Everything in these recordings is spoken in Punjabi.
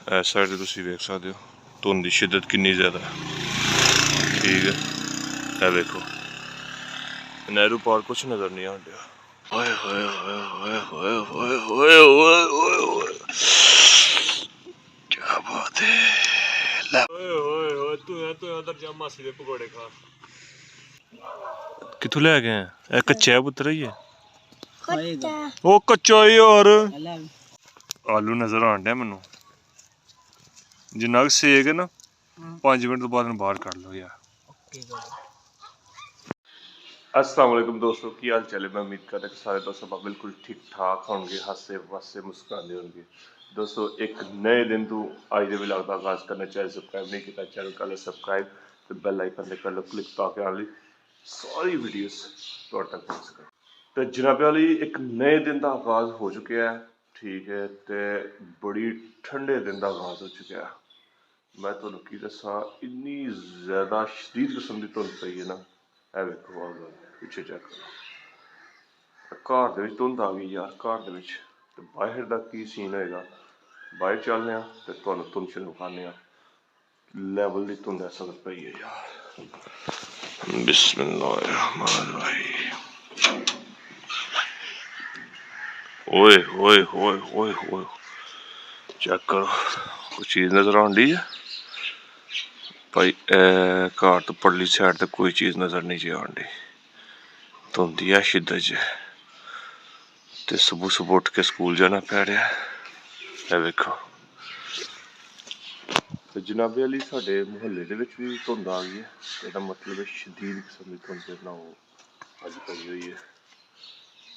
इस साइड ते तुसीं वेख सकदे हो धुंध की शिद्दत कितनी ज़्यादा है। ठीक है, ये देखो नेहरू पार्क कुछ नज़र नहीं आने दिया। ओए होए होए होए होए होए होए होए होए होए, क्या बात है। ओए होए होए तू अंदर जा मासी दे पकौड़े खा। कित्थों ले गए हैं? ए कच्चा है पुत्तर ये। ओ कच्चा यार। आलू नजर आन डे मैनू जिन्ना भी सेक है ना 5 मिनट तो बाद बाहर कर लो यार। अस्सलाम वालेकुम दोस्तों, की हाल चाल है। मैं उम्मीद करता कि सारे दोस्त अब बिल्कुल ठीक ठाक होंगे, हंसे वसे मुस्कुराते होंगे। दोस्तों एक नए दिन तो आज दे व्लॉग का आगाज करना, चैनल सब्सक्राइब नहीं किया चैनल कर लो सब्सक्राइब तो बेल आइकन ते कर लो क्लिक ताकि आने वाली सारी वीडियोस तुहाडे तक पहुंच सके। तो जनाबे वाली एक नए दिन का आगाज हो चुका है। ठीक है, तो बड़ी ठंडे दिन का आगाज हो चुका है। मैं तुहानू की दसा इन्नी ज़्यादा शदीद किस्म की धुंध पई है ना। ए वेखो पिछे चेक करो, घर दे विच धुंध आ गई यार घर दे विच। ते बाहर दा की सीन होएगा, बाहर चलने आ ते तुहानू धुंध शन विखाने आ। लेवल दी धुंध इस वक्त पई है यार। बिस्मिल्लाहिर्रहमानिर्रहीम। ओए ओए ओए ओए ओए, चेक करो कुछ चीज़ नज़र आन डी है भाई। घर तो परली साइड तो कोई चीज़ नज़र नहीं जी आन डी, धुंध है शिद्दत च। ते सुबह सुबह उठ के स्कूल जाना पै रहा है। वेखो तो जनाबे वाली साडे मुहल्ले दे विच भी धुंध आ गई है। इसदा मतलब है शदीद किस्म की धुंध जेह्ड़ा ओह् अज पई हुई है।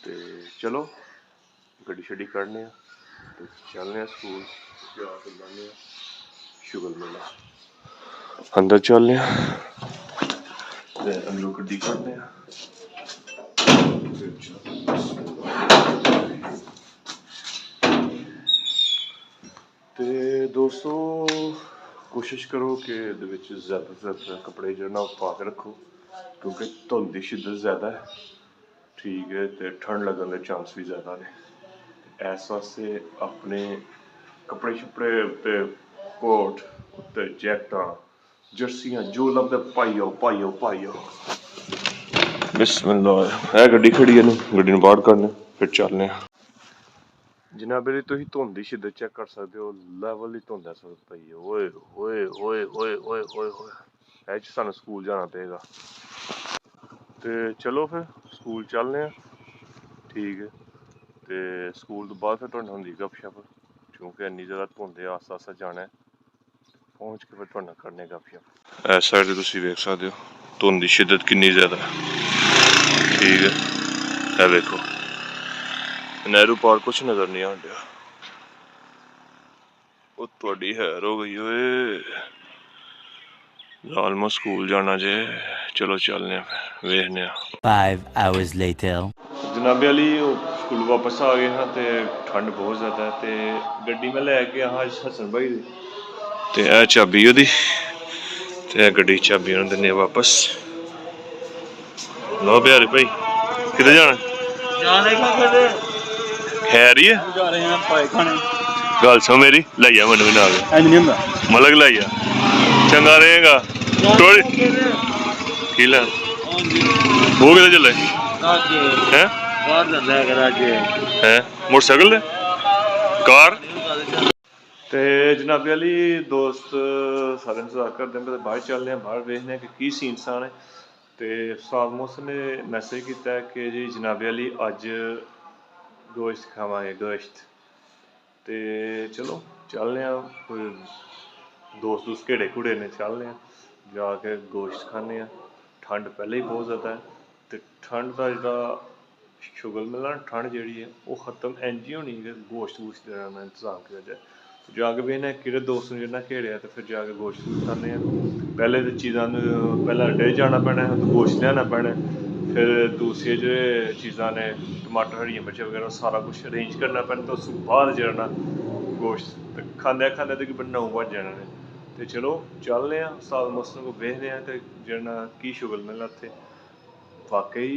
ते चलो गड्डी शड्डी कड्ढने ते चलने स्कूल जाके लाने शुगर मेला। अंदर चलने ते अंदरों गड्डी कड्ढने ते दोस्तों कोशिश करो कि ज़्यादा से ज़्यादा कपड़े जो ना पा के रखो क्योंकि धुंध की शिद्दत ज़्यादा है। ठीक है, तो ठंड लगने के चांस भी ज़्यादा ने। इस वास्ते अपने कपड़े शपड़े उत्ते कोट उत्ते जैकटां जर्सियां जो लभदा पाई आओ। बिस्मिल्लाह, है गड्डी खड़ी है ना, गड्डी नूं बाहर करने फिर चलने। जनाबे जी तुसीं धुंध की शिद्दत चेक कर सकते हो, लेवल की धुंध इस वक्त पई है। ओए ओए ओए ओए ओए ओए ओए, ऐ सानू स्कूल जाना पेगा। ते चलो फिर स्कूल चलने। ठीक है, तो स्कूल तो बाद फिर तुहाडे नाल होंदी गपशप क्योंकि इन्नी ज़्यादा धुंध है। आस्ता आस्ता जाना है, पहुँच के फिर तुहाडे नाल करने गपशप। इस साइड ते तुसीं वेख सकदे हो धुंध की शिद्दत कितनी ज़्यादा है। ठीक है, ये देखो नेहरू पार्क कुछ नज़र नहीं आन दिया। वो तुहाडी हैर हो गई ओए, लालमा स्कूल जाना जे। चलो चलने वेखने। 5 hours later. जनाबे वाली स्कूल वापस आ गए हाँ तो ठंड बहुत ज़्यादा है। तो गड्डी में लैके हाँ हसन भाई दी ते ए चाबी ओदी ते गड्डी चाबी उन्हें दिन्ने वापस। लो प्यारे भाई किधर जाना? खैर ही है गल सो मेरी लाइया मैनू भी नाल मलक लाइया चंगा रहेगा थोड़ी की लैन वो किधर चले हैं मोटरसाइकिल कार। ते जनाबे वाली दोस्त सारे इंतजार करते हैं, बाहर चलने बाहर वेखने की सीन सान है। तो उस्ताद मोहसिन ने मैसेज किया कि जी जनाबे वाली अज गोश्त खावांगे गोश्त। तो चलो चलने कोई दोस्त दूस्त घेड़े घूड़े ने चलने जाके गोश्त खाने। ठंड पहले ही बहुत ज़्यादा है तो ठंड का जो शुगर मिलना ठंड जी है वो ख़त्म इंज ही होनी कि गोश्त गूश्त देने का इंतजाम किया जाए। जाके भी इन्हें कि दोस्त ने जिन्हें घेड़िया तो फिर जाके गोश्त खाने। पहले तो चीज़ा पहले अड्डे जाना पैना तो गोश्त लियाना पैना, फिर दूसरी जो चीज़ा ने टमाटर हरियां मिर्चां वगैरह सारा कुछ अरेंज करना पैना। तो उस बाद जो ना गोश्त तो खांदे तकरीबन 9 बज जाने ने। तो चलो चलने उस्ताद मोहसिन को वेखने तो जो की शुगर मिलना उत्थे वाकई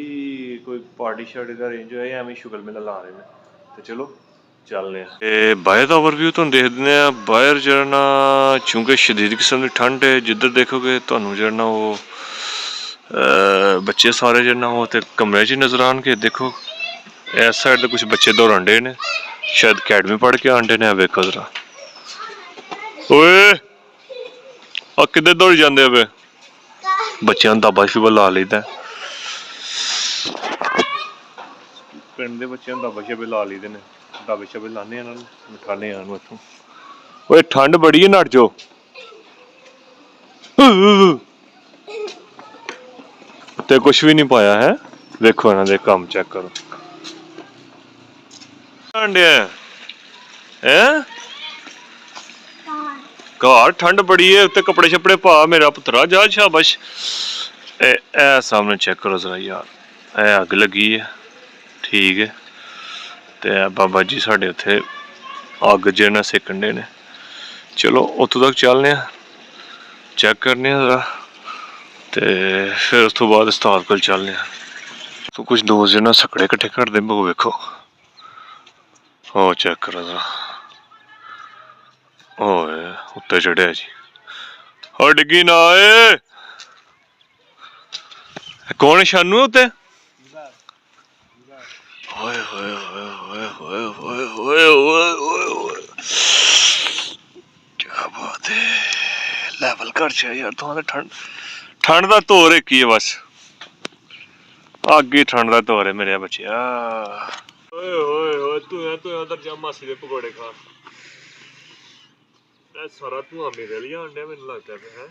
कोई पार्टी शार्टी का अरेंज होया या एवं शुगर मेला ला रहे हैं। तो चलो ਚੱਲਦੇ ਆ ਤੇ ਬਾਹਰ ਦਾ ਓਵਰਵਿਊ ਤੁਹਾਨੂੰ ਦੇਖਦੇ ਆ। ਬਾਹਰ ਜਿਹੜਾ ਨਾ ਚੂੰਕਿ ਸ਼ਦੀਦ ਕਿਸਮ ਦੀ ਠੰਡ ਹੈ, ਜਿੱਧਰ ਦੇਖੋਗੇ ਤੁਹਾਨੂੰ ਜਿਹੜਾ ਨਾ ਉਹ ਬੱਚੇ ਸਾਰੇ ਜਿਹੜਾ ਨਾ ਉਹ ਤੇ ਕਮਰੇ 'ਚ ਹੀ ਨਜ਼ਰ ਆਉਣਗੇ। ਦੇਖੋ ਇਸ ਸਾਈਡ ਤੇ ਕੁਝ ਬੱਚੇ ਦੌੜਨ ਡੇ ਨੇ, ਸ਼ਾਇਦ ਅਕੈਡਮੀ ਪੜ੍ਹ ਕੇ ਆਂਡੇ ਨੇ। ਵੇਖੋ ਜ਼ਰਾ, ਓਏ ਆ ਕਿੱਧਰ ਦੌੜੀ ਜਾਂਦੇ ਆ ਵੇ। ਬੱਚਿਆਂ ਨੂੰ ਦਾਬਾ ਸ਼ੁਬਾ ਲਾ ਲਈਦਾ, ਪਿੰਡ ਦੇ ਬੱਚਿਆਂ ਨੂੰ ਦਾਬਾ ਸ਼ਬੇ ਲਾ ਲਈਦੇ ਨੇ। ਦਾਬੇ ਸ਼ਬੇ ਲਾਉਂਦੇ ਇਹਨਾਂ ਨੂੰ, ਬਿਠਾਉਂਦੇ ਇਹਨਾਂ ਨੂੰ ਇੱਥੋਂ। ਓਏ ਠੰਡ ਬੜੀ ਹੈ, ਨੱਠ ਜਾਓ। ਤੇ ਕੁਛ ਵੀ ਨਹੀਂ ਪਾਇਆ ਹੈ। ਵੇਖੋ ਇਹਨਾਂ ਦੇ ਕੰਮ ਚੈੱਕ ਕਰੋ। ਹੈਂ ਘਰ ਠੰਡ ਬੜੀ ਹੈ, ਉੱਤੇ ਕੱਪੜੇ ਛੱਪੜੇ ਪਾ ਮੇਰਾ ਪੁੱਤਰਾ, ਜਾ ਸ਼ਾਬਾਸ਼। ਇਹ ਸਾਹਮਣੇ ਚੈੱਕ ਕਰੋ ਜ਼ਰਾ ਯਾਰ, ਇਹ ਅੱਗ ਲੱਗੀ ਹੈ, ਠੀਕ ਹੈ। ਤੇ ਬਾਬਾ ਜੀ ਸਾਡੇ ਉੱਥੇ ਅੱਗ ਜਿਹੜੇ ਨਾਲ ਸੇਕਣ ਡੇ ਨੇ। ਚਲੋ ਉੱਥੋਂ ਤੱਕ ਚੱਲਦੇ ਆ, ਚੈੱਕ ਕਰਨੇ ਆ ਜ਼ਰਾ, ਤੇ ਫਿਰ ਉਸ ਤੋਂ ਬਾਅਦ ਉਸਤਾਦ ਕੋਲ ਚੱਲਦੇ ਆ। ਤੂੰ ਕੁਝ ਦੋਸਤ ਜਿਹੜੇ ਨਾਲ ਸਕੜੇ ਇਕੱਠੇ ਕਰਦੇ ਉਹ ਵੇਖੋ, ਉਹ ਚੈੱਕ ਕਰੋ ਜ਼ਰਾ। ਓਏ ਉੱਤੇ ਚੜਿਆ ਜੀ, ਹੋ ਡਿੱਗੀ ਨਾ ਏ। ਕੌਣ ਸ਼ਾਨੂ ਹੈ ਉੱਤੇ? ਓਏ ਹੋਏ ਹੋਏ ਹੋਏ ਹੋਏ ਹੋਏ ਹੋਏ ਹੋਏ ਹੋਏ ਹੋਏ, ਕਿਆ ਬਾਤ ਹੈ। ਲੈਵਲ ਕਰ ਚ ਯਾਰ ਤੁਹਾਨੂੰ। ਠੰਡ ਦਾ ਧੋਰ ਇੱਕ ਹੀ ਹੈ ਬਸ, ਅੱਗ ਹੀ ਠੰਡ ਦਾ ਧੋਰ ਹੈ ਮੇਰੇ ਬੱਚਿਆ। ਓਏ ਹੋਏ ਹੋਏ ਤੂੰ ਉਧਰ ਜਾ ਮਾਸੀ ਦੇ ਪਕੌੜੇ ਖਾ। ਇਹ ਸਾਰਾ ਧੂਆਂ ਮੇਰੇ ਲਈ ਆਣ ਡਿਆ ਮੈਨੂੰ ਲੱਗਦਾ ਪਿਆ ਹੈ।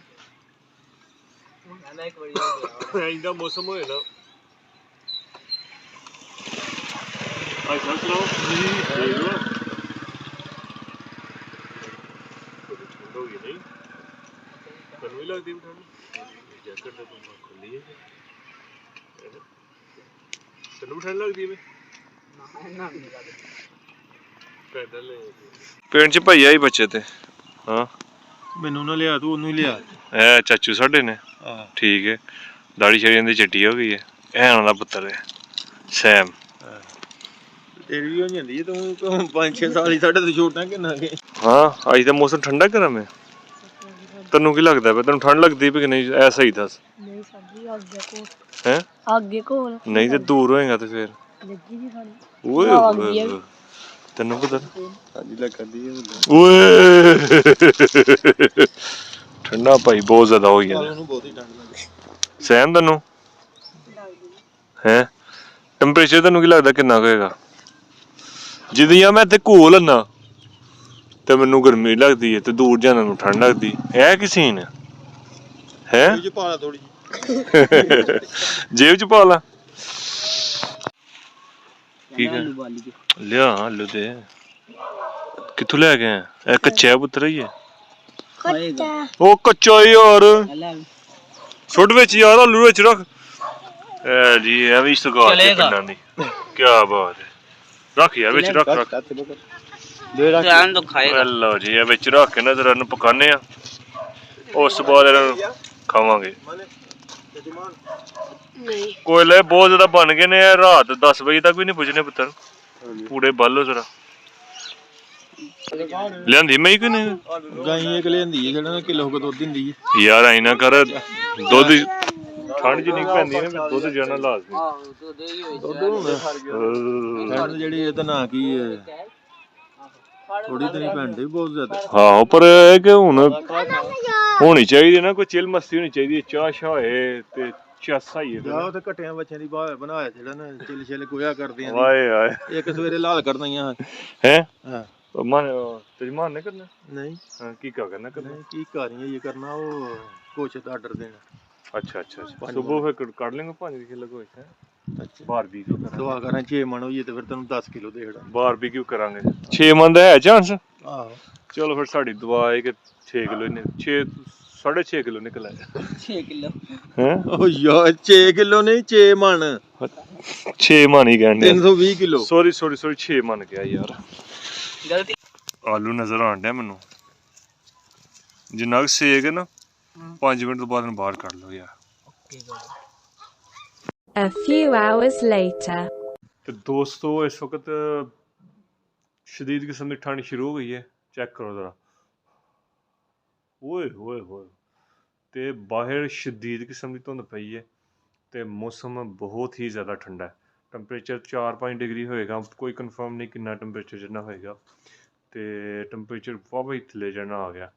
ਇੰਦਾ ਮੌਸਮ ਹੋਏ ਨਾ ਅੱਛਾ ਚਲੋ ਠੰਡ ਹੋ ਗਈ ਨਹੀਂ? ਤੈਨੂੰ ਵੀ ਲੱਗਦੀ ਠੰਡ? ਜੈਕਟ ਤਾਂ ਤੂੰ ਖੁੱਲੀ ਹੈ, ਤੈਨੂੰ ਵੀ ਠੰਡ ਲੱਗਦੀ ਹੈ? ਪਿੰਡ ਚ ਭਈਆ ਹੀ ਬੱਚੇ ਤੇ ਹਾਂ, ਮੈਨੂੰ ਨਾ ਲਿਆ ਤੂੰ ਉਹਨੂੰ ਹੀ ਲਿਆ। ਇਹ ਚਾਚੂ ਸਾਡੇ ਨੇ, ਠੀਕ ਹੈ। ਦਾੜੀ ਸ਼ਰੀਆਂ ਦੀ ਚਿੱਟੀ ਹੋ ਗਈ ਹੈ, ਇਹ ਉਹਨਾਂ ਦਾ ਪੁੱਤਰ ਹੈ ਸੈਮ। ਤੇਰੀ ਵੀ ਹੋ ਜਾਂਦੀ ਹੈ, ਤੂੰ 5-6 ਸਾਲ ਹੀ ਸਾਡੇ ਤੋਂ ਛੋਟਾ ਕਿੰਨਾ ਕੇ। ਹਾਂ ਅੱਜ ਤਾਂ ਮੌਸਮ ਠੰਡਾ ਗਰਮ ਹੈ। ਤੈਨੂੰ ਕੀ ਲੱਗਦਾ ਪਿਆ, ਤੈਨੂੰ ਠੰਡ ਲੱਗਦੀ ਵੀ ਕਿ ਨਹੀਂ? ਐ ਸਹੀ ਦੱਸ। ਨਹੀਂ ਸਾਡੀ ਅੱਗੇ ਕੋਲ ਹੈ ਅੱਗੇ ਕੋਲ ਨਹੀਂ ਤੇ ਦੂਰ ਹੋਏਗਾ ਤੇ ਫਿਰ ਲੱਗੀ ਜੀ ਸਾਡੀ। ਓਏ ਤੈਨੂੰ ਪਤਾ ਸਾਡੀ ਲੱਗਦੀ ਹੈ ਓਏ ਠੰਡਾ ਭਾਈ ਬਹੁਤ ਜ਼ਿਆਦਾ ਹੋ ਗਿਆ ਉਹਨੂੰ ਬਹੁਤ ਹੀ ਠੰਡ ਲੱਗਦੀ। ਸਹਿਮ ਤੈਨੂੰ ਹੈ? ਟੈਂਪਰੇਚਰ ਤੈਨੂੰ ਕੀ ਲੱਗਦਾ ਕਿੰਨਾ ਕੁ ਹੋਏਗਾ? ਜਿੱਦਾਂ ਮੈਂ ਇੱਥੇ ਘੋਲ ਲੈਂਦਾ ਤੇ ਮੈਨੂੰ ਗਰਮੀ ਲੱਗਦੀ ਹੈ, ਤੇ ਦੂਰ ਜਾਣ ਨੂੰ ਠੰਡ ਲੱਗਦੀ ਹੈ। ਕੀ ਸੀਨ ਹੈ? ਥੋੜੀ ਜੇਬ ਚ ਪਾ ਲਾ। ਕੀ ਲਿਆ ਆਲੂ ਤੇ ਕਿੱਥੋਂ ਲੈ ਕੇ ਆਇਆ? ਇਹ ਕੱਚਾ ਪੁੱਤਰ ਹੀ ਹੈ। ਉਹ ਕੱਚਾ ਯਾਰ, ਸੁੱਟ ਵਿੱਚ ਯਾਰ, ਆਲੂ ਵਿੱਚ ਰੱਖ। ਇਹ ਜੀ ਇਹ ਵੀ ਸਗਾਤ ਹੈ ਪਿੰਡਾਂ ਦੀ, ਕਿਆ ਬਾਤ ਹੈ। ਰੱਖ ਯਾਰ ਵਿੱਚ, ਰੱਖ ਰੱਖ। ਲਓ ਜੀ ਇਹ ਵਿੱਚ ਰੱਖ ਕੇ ਨਾ ਜ਼ਰਾ ਇਹਨੂੰ ਪਕਾਨੇ ਆ, ਉਸ ਤੋਂ ਬਾਅਦ ਇਹਨਾਂ ਨੂੰ ਖਾਵਾਂਗੇ। ਕੋਇਲੇ ਬਹੁਤ ਜ਼ਿਆਦਾ ਬਣ ਗਏ ਨੇ, ਰਾਤ 10 ਵਜੇ ਤੱਕ ਵੀ ਨਹੀਂ ਪੁੱਜਣੇ ਪੁੱਤਰ। ਪੂੜੇ ਬਾਲੋ ਜ਼ਰਾ। ਲਿਆਂਦੀ ਮੈਂ ਕਿ ਨਹੀਂ? ਗਾਈ ਇੱਕ ਲਿਆਂਦੀ ਹੈ, ਜਿਹੜਾ ਕਿਲੋ ਕੁ ਦੁੱਧ ਦਿੰਦੀ ਹੈ। ਯਾਰ ਐਂ ਨਾ ਕਰ, ਦੁੱਧ ਠੰਡ ਜਿੰਨੀ ਪੈਂਦੀ ਹੈ ਨਾ, ਦੁੱਧ ਜਾਣਾ ਲਾਜ਼ਮੀ। ਠੰਡ ਜਿਹੜੀ ਇਹਦਾ ਨਾਂ ਕੀ ਹੈ, ਥੋੜੀ ਤਾਂ ਨਹੀਂ ਪੈਂਦੀ ਬਹੁਤ ਜ਼ਿਆਦਾ। ਹਾਂ ਪਰ ਇਹ ਕਿ ਹੁਣ ਹੋਣੀ ਚਾਹੀਦੀ ਨਾ, ਕੋਈ ਚਿਲ ਮਸਤੀ ਹੋਣੀ ਚਾਹੀਦੀ ਹੈ। ਚਾਹ ਸ਼ਾਹ ਹੋਏ ਤੇ ਚਾਸਾ ਹੀ ਹੈ। ਉਹ ਤੇ ਘਟਿਆਂ ਬੱਚਿਆਂ ਦੀ ਬਾਹਰ ਬਣਾਇਆ ਜਿਹੜਾ ਨਾ, ਚਿਲ ਛਿਲ ਗੋਇਆ ਕਰਦੇ ਆ। ਵਾਏ ਵਾਏ ਇੱਕ ਸਵੇਰੇ ਲਾਲ ਕਰਦੀਆਂ ਹੈ। ਹਾਂ ਤੇਰੀ ਮਾਨ ਨੇ ਕਰਨਾ ਨਹੀਂ? ਹਾਂ ਕੀ ਕਰਨਾ ਕੀ ਕਰੀਏ ਇਹ ਕਰਨਾ, ਉਹ ਕੁਛ ਦਾ ਆਰਡਰ ਦੇਣਾ। ਅੱਛਾ ਅੱਛਾ ਅੱਛਾ, ਸੁਬਹ ਫਿਰ ਕੱਢ ਲੈਂਗੇ 5 ਕਿਲੋ ਕੋਈ ਹੈ। ਬਾਰਬੀਕਿਊ ਦੁਆ ਕਰਾਂ 6 ਮਣ ਹੋਈਏ ਤੇ ਫਿਰ ਤੈਨੂੰ 10 ਕਿਲੋ ਦੇ ਖੜਾ। ਬਾਰਬੀਕਿਊ ਕਰਾਂਗੇ। 6 ਮਣ ਦਾ ਹੈ ਚਾਂਸ? ਆਹੋ ਚਲੋ ਫਿਰ ਸਾਡੀ ਦੁਆ ਹੈ ਕਿ 6 ਕਿਲੋ ਨੇ 6.5 ਕਿਲੋ ਨਿਕਲ ਆਇਆ। 6 ਕਿਲੋ ਹੈ? ਓ ਯਾਰ 6 ਕਿਲੋ ਨਹੀਂ 6 ਮਣ। 6 ਮਣ ਹੀ ਕਹਿੰਦੇ, 320 ਕਿਲੋ। ਸੌਰੀ 6 ਮਣ ਗਿਆ ਯਾਰ, ਗਲਤੀ। ਆਲੂ ਨਜ਼ਰ ਆਣ ਡਿਆ ਮੈਨੂੰ, ਜਿੰਨਾ ਕੁ ਸੇਕ ਹੈ ਨਾ 5 ਮਿੰਟ ਤੋਂ ਬਾਅਦ ਨੂੰ ਬਾਹਰ ਕੱਢ ਲਓ ਯਾਰ। A few hours later. ਤੇ ਦੋਸਤੋ ਇਸ ਵਕਤ ਸ਼ਦੀਦ ਕਿਸਮ ਦੀ ਠੰਡ ਸ਼ੁਰੂ ਹੋ ਗਈ ਹੈ। ਚੈੱਕ ਕਰੋ ਜ਼ਰਾ, ਓਏ ਹੋਏ ਹੋਏ। ਤੇ ਬਾਹਰ ਸ਼ਦੀਦ ਕਿਸਮ ਦੀ ਧੁੰਦ ਪਈ ਹੈ ਤੇ ਮੌਸਮ ਬਹੁਤ ਹੀ ਜ਼ਿਆਦਾ ਠੰਡਾ ਹੈ। ਟੈਂਪਰੇਚਰ 4-5 ਡਿਗਰੀ ਹੋਏਗਾ, ਕੋਈ ਕਨਫਰਮ ਨਹੀਂ ਕਿੰਨਾ ਟੈਂਪਰੇਚਰ ਜਿੰਨਾ ਹੋਏਗਾ। ਤੇ ਟੈਂਪਰੇਚਰ ਵਾਹਵਾ ਹੀ ਥੱਲੇ ਜਾਣਾ ਆ ਗਿਆ।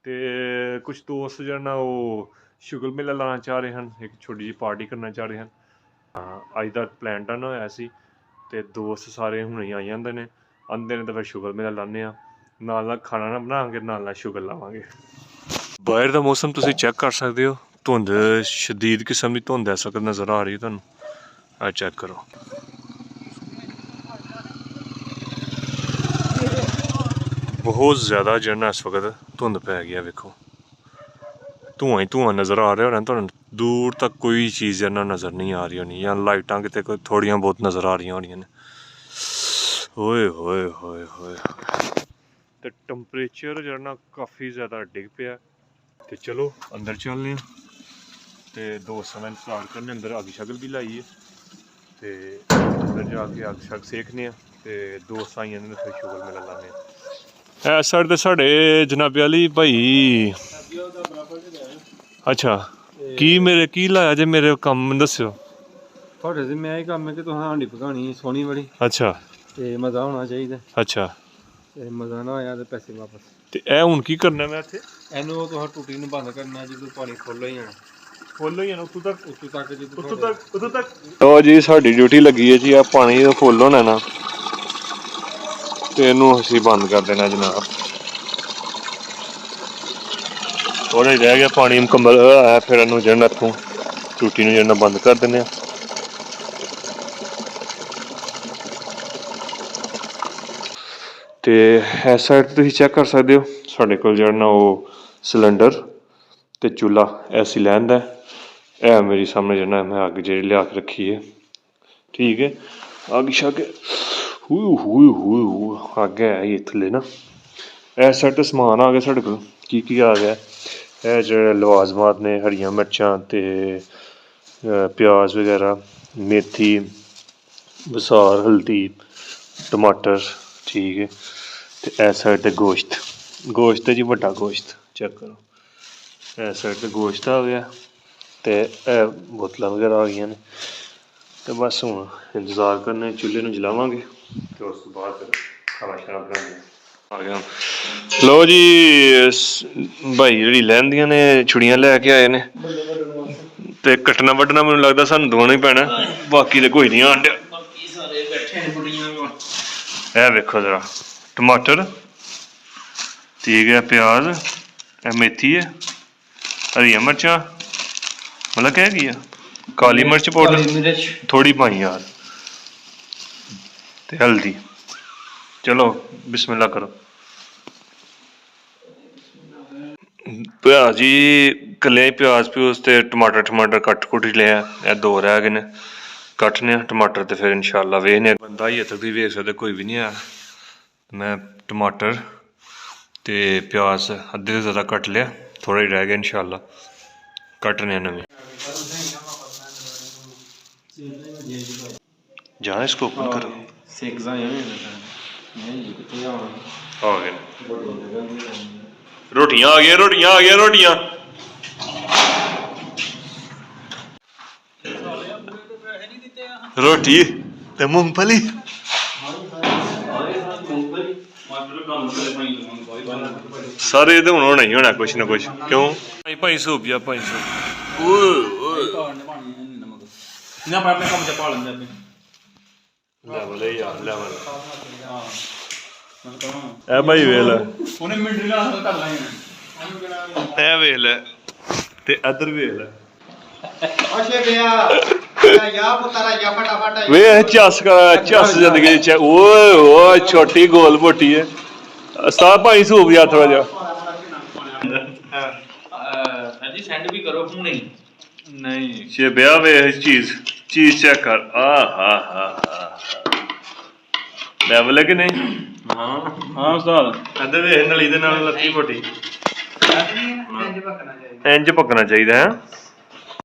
ਤੇ ਕੁਝ ਦੋਸਤ ਜਿਹੜਾ ਉਹ ਸ਼ੁਗਰ ਮੇਲਾ ਲਾਉਣਾ ਚਾਹ ਰਹੇ ਹਨ, ਇੱਕ ਛੋਟੀ ਜਿਹੀ ਪਾਰਟੀ ਕਰਨਾ ਚਾਹ ਰਹੇ ਹਨ। ਅੱਜ ਦਾ ਪਲਾਨ ਡਨ ਹੋਇਆ ਸੀ ਤੇ ਦੋਸਤ ਸਾਰੇ ਹੁਣੇ ਆ ਜਾਂਦੇ ਨੇ, ਆਉਂਦੇ ਨੇ ਤਾਂ ਫਿਰ ਸ਼ੁਗਰ ਮੇਲਾ ਲਾਉਂਦੇ ਹਾਂ, ਨਾਲ ਨਾਲ ਖਾਣਾ ਨਾ ਬਣਾਵਾਂਗੇ, ਨਾਲ ਨਾਲ ਸ਼ੁਗਰ ਲਾਵਾਂਗੇ। ਬਾਹਰ ਦਾ ਮੌਸਮ ਤੁਸੀਂ ਚੈੱਕ ਕਰ ਸਕਦੇ ਹੋ, ਧੁੰਦ ਸ਼ਦੀਦ ਕਿਸਮ ਦੀ ਧੁੰਦ ਇਸ ਵਕਤ ਨਜ਼ਰ ਆ ਰਹੀ ਹੈ ਤੁਹਾਨੂੰ। ਆ ਚੈੱਕ ਕਰੋ, ਬਹੁਤ ਜ਼ਿਆਦਾ ਜਿਹੜਾ ਇਸ ਵਕਤ ਧੁੰਦ ਪੈ ਗਿਆ। ਵੇਖੋ ਧੂੰਆਂ ਹੀ ਧੂੰਆਂ ਨਜ਼ਰ ਆ ਰਿਹਾ ਹੋਣਾ ਤੁਹਾਨੂੰ, ਦੂਰ ਤੱਕ ਕੋਈ ਚੀਜ਼ ਜਿਹੜਾ ਨਜ਼ਰ ਨਹੀਂ ਆ ਰਹੀ ਹੋਣੀ, ਜਾਂ ਲਾਈਟਾਂ ਕਿਤੇ ਕੋਈ ਥੋੜ੍ਹੀਆਂ ਬਹੁਤ ਨਜ਼ਰ ਆ ਰਹੀਆਂ ਹੋਣੀਆਂ ਨੇ। ਓਏ ਹੋਏ ਹੋਏ ਹੋਏ। ਤੇ ਟੈਂਪਰੇਚਰ ਜਿਹੜਾ ਕਾਫੀ ਜ਼ਿਆਦਾ ਡਿੱਗ ਪਿਆ। ਤੇ ਚਲੋ ਅੰਦਰ ਚੱਲਦੇ ਹਾਂ ਤੇ ਦੋਸਤਾਂ ਦਾ ਇੰਤਜ਼ਾਰ ਕਰਨੇ, ਅੰਦਰ ਅੱਗ ਸ਼ਗਲ ਵੀ ਲਾਈਏ ਤੇ ਅੰਦਰ ਜਾ ਕੇ ਅੱਗ ਸ਼ਗ ਸੇਕਨੇ ਹਾਂ ਤੇ ਦੋਸਤ ਆਈ ਜਾਂਦੇ ਨੇ, ਫਿਰ ਸ਼ੁਗਰ ਮੇਲਾ ਲਾਉਂਦੇ ਹਾਂ। ਇਸ ਸਾਈਡ ਤੇ ਸਾਡੇ ਜਨਾਬੇ ਵਾਲੀ ਭਾਈ। ਅੱਛਾ, ਕੀ ਲਾਇਆ ਜੇ ਮੇਰੇ ਕੰਮ ਦੱਸਿਓ। ਤੁਹਾਡੇ ਤੇ ਮੈਂ ਇਹ ਕੰਮ ਹੈ ਕਿ ਤੁਸੀਂ ਹਾਂਡੀ ਪਕਾਣੀ ਸੋਹਣੀ ਬੜੀ। ਅੱਛਾ, ਤੇ ਮਜ਼ਾ ਹੋਣਾ ਚਾਹੀਦਾ। ਅੱਛਾ, ਤੇ ਮਜ਼ਾ ਨਾ ਆਇਆ ਤੇ ਪੈਸੇ ਵਾਪਸ। ਤੇ ਇਹ ਹੁਣ ਕੀ ਕਰਨਾ ਮੈਂ ਇੱਥੇ? ਇਹਨੂੰ ਤੁਸੀਂ ਟੂਟੀ ਨੂੰ ਬੰਦ ਕਰਨਾ ਜਦੋਂ ਪਾਣੀ ਫੁੱਲ ਹੀ ਜਾਣਾ। ਫੁੱਲ ਹੀ ਜਾਣਾ ਉੱਤੋਂ ਤੱਕ? ਉੱਤੋਂ ਤੱਕ। ਲਓ ਜੀ, ਸਾਡੀ ਡਿਊਟੀ ਲੱਗੀ ਹੈ ਜੀ, ਆ ਪਾਣੀ ਫੁੱਲ ਹੋਣਾ ਨਾ ਤੇ ਇਹਨੂੰ ਅਸੀਂ ਬੰਦ ਕਰ ਦੇਣਾ ਜਨਾਬ। ਥੋੜਾ ਹੀ ਰਹਿ ਗਿਆ ਪਾਣੀ ਮੁਕੰਮਲ ਹੋਇਆ, ਫਿਰ ਇਹਨੂੰ ਜਿਹੜਾ ਇੱਥੋਂ ਟੂਟੀ ਨੂੰ ਜਿਹੜਾ ਬੰਦ ਕਰ ਦਿੰਦੇ ਹਾਂ। ਤੇ ਇਸ ਸਾਈਡ ਤੁਸੀਂ ਚੈੱਕ ਕਰ ਸਕਦੇ ਹੋ, ਸਾਡੇ ਕੋਲ ਜਿਹੜਾ ਨਾ ਉਹ ਸਿਲੰਡਰ ਤੇ ਚੁੱਲ੍ਹਾ ਐਸੀ ਲੈਂਦਾ। ਇਹ ਮੇਰੀ ਸਾਹਮਣੇ ਜਿਹੜਾ ਮੈਂ ਅੱਗ ਜਿਹੜੀ ਲਿਆ ਕੇ ਰੱਖੀ ਹੈ, ਠੀਕ ਹੈ। ਅੱਗ ਸ਼ੱਗ ਅੱਗ ਹੈ ਹੀ ਥੱਲੇ ਨਾ। ਇਸ ਸਾਈਡ ਤੇ ਸਮਾਨ ਆ ਗਿਆ ਸਾਡੇ ਕੋਲ, ਕੀ ਆ ਗਿਆ, ਇਹ ਜਿਹੜੇ ਲਵਾਜ਼ਮਾਤ ਨੇ, ਹਰੀਆਂ ਮਿਰਚਾਂ ਤੇ ਪਿਆਜ਼ ਵਗੈਰਾ, ਮੇਥੀ, ਬਸਾਰ, ਹਲਦੀ, ਟਮਾਟਰ, ਠੀਕ ਹੈ। ਤੇ ਇਸ ਸਾਈਡ ਤੇ ਗੋਸ਼ਤ ਹੈ ਜੀ, ਵੱਡਾ ਗੋਸ਼ਤ ਚੈੱਕ ਕਰੋ। ਇਸ ਸਾਈਡ ਤੇ ਗੋਸ਼ਤ ਆ ਗਿਆ ਤੇ ਇਹ ਬੋਤਲਾਂ ਵਗੈਰਾ ਆ ਗਈਆਂ ਨੇ। ਤੇ ਬਸ ਹੁਣ ਇੰਤਜ਼ਾਰ ਕਰਨੇ, ਚੁੱਲ੍ਹੇ ਨੂੰ ਜਲਾਵਾਂਗੇ ਤੇ ਉਸ ਤੋਂ ਬਾਅਦ ਫਿਰ ਖਾਣਾ ਸ਼ਾਣਾ ਬਣਾਉਂਦੇ ਆ ਗਿਆ। ਲਓ ਜੀ, ਭਾਈ ਜਿਹੜੀ ਲੈਂਦੀਆਂ ਨੇ ਛੁਰੀਆਂ ਲੈ ਕੇ ਆਏ ਨੇ ਤੇ ਕੱਟਣਾ ਵੱਢਣਾ ਮੈਨੂੰ ਲੱਗਦਾ ਸਾਨੂੰ ਦੋਵਾਂ ਹੀ ਪੈਣਾ, ਬਾਕੀ ਤੇ ਕੋਈ ਨਹੀਂ ਆਣ ਡਿਆ। ਇਹ ਵੇਖੋ ਜ਼ਰਾ, ਟਮਾਟਰ, ਠੀਕ ਹੈ, ਪਿਆਜ਼, ਇਹ ਮੇਥੀ ਹੈ, ਹਰੀਆਂ ਮਿਰਚਾਂ, ਮਤਲਬ ਕਹਿ ਗਈ ਆ ਕਾਲੀ ਮਿਰਚ ਪਾਊਡਰ ਥੋੜੀ ਪਾਈ ਯਾਰ, ਤੇ ਹਲਦੀ। ਚਲੋ ਬਿਸਮਿਲ੍ਲਾ ਕਰੋ। ਪਿਆਜ਼ ਜੀ ਕੱਲੇ ਪਿਆਜ਼ ਪਿਊਜ਼ ਤੇ ਟਮਾਟਰ ਕੱਟ ਕੁੱਟ ਲਿਆ, ਇਹ ਦੋ ਰਹਿ ਗਏ ਨੇ, ਕੱਟਨੇ ਆ ਟਮਾਟਰ ਤੇ ਫਿਰ ਇਨਸ਼ਾਅੱਲਾ ਵੇਖਨੇ। ਬੰਦਾ ਹੀ ਇੱਥੇ ਤੁਸੀਂ ਵੇਖ ਸਕਦੇ ਕੋਈ ਵੀ ਨਹੀਂ ਆ। ਮੈਂ ਟਮਾਟਰ ਤੇ ਪਿਆਜ਼ ਅੱਧੇ ਤੋਂ ਜ਼ਿਆਦਾ ਕੱਟ ਲਿਆ, ਥੋੜਾ ਹੀ ਰਹਿ ਗਿਆ, ਇਨਸ਼ਾਅੱਲਾ ਕੱਟਨੇ ਨਵੇਂ। ਜਾਂ इसको ओपन करो। आ गए रोटियां आ गई रोटियां। रोटी ते मूंगफली सारे तो होना ही होना कुछ ना कुछ। क्यों भाई सूप या भाई ਲੈਵਲ ਹੈ ਯਾਰ, ਲੈਵਲ। ਇਹ ਭਾਈ ਵੇਖ ਲੈ, ਇਹ ਵੇਖ ਲੈ ਤੇ ਇੱਧਰ ਵੇਖ ਲੈ, ਵੇ ਚੱਸ ਜ਼ਿੰਦਗੀ ਚ। ਓਏ ਓਏ ਛੋਟੀ ਗੋਲ ਮੋਟੀ ਹੈ ਉਸਤਾਦ ਭਾਈ ਸੂਪ ਯਾਰ ਥੋੜਾ ਜਿਹਾ। ਨਹੀਂ ਸ਼ੇਬਿਆ ਵੇਖ ਚੀਜ਼ ਚੈੱਕ ਕਰ, ਲੈਵਲ ਹੈ ਕਿ ਨਹੀਂ? ਹਾਂ ਉਸਤਾਦ, ਇੱਧਰ ਵੇਖ ਨਲੀ ਦੇ ਨਾਲ ਲੱਤੀ ਮੋਟੀ, ਇੰਜ ਪੱਕਣਾ ਚਾਹੀਦਾ ਹੈ।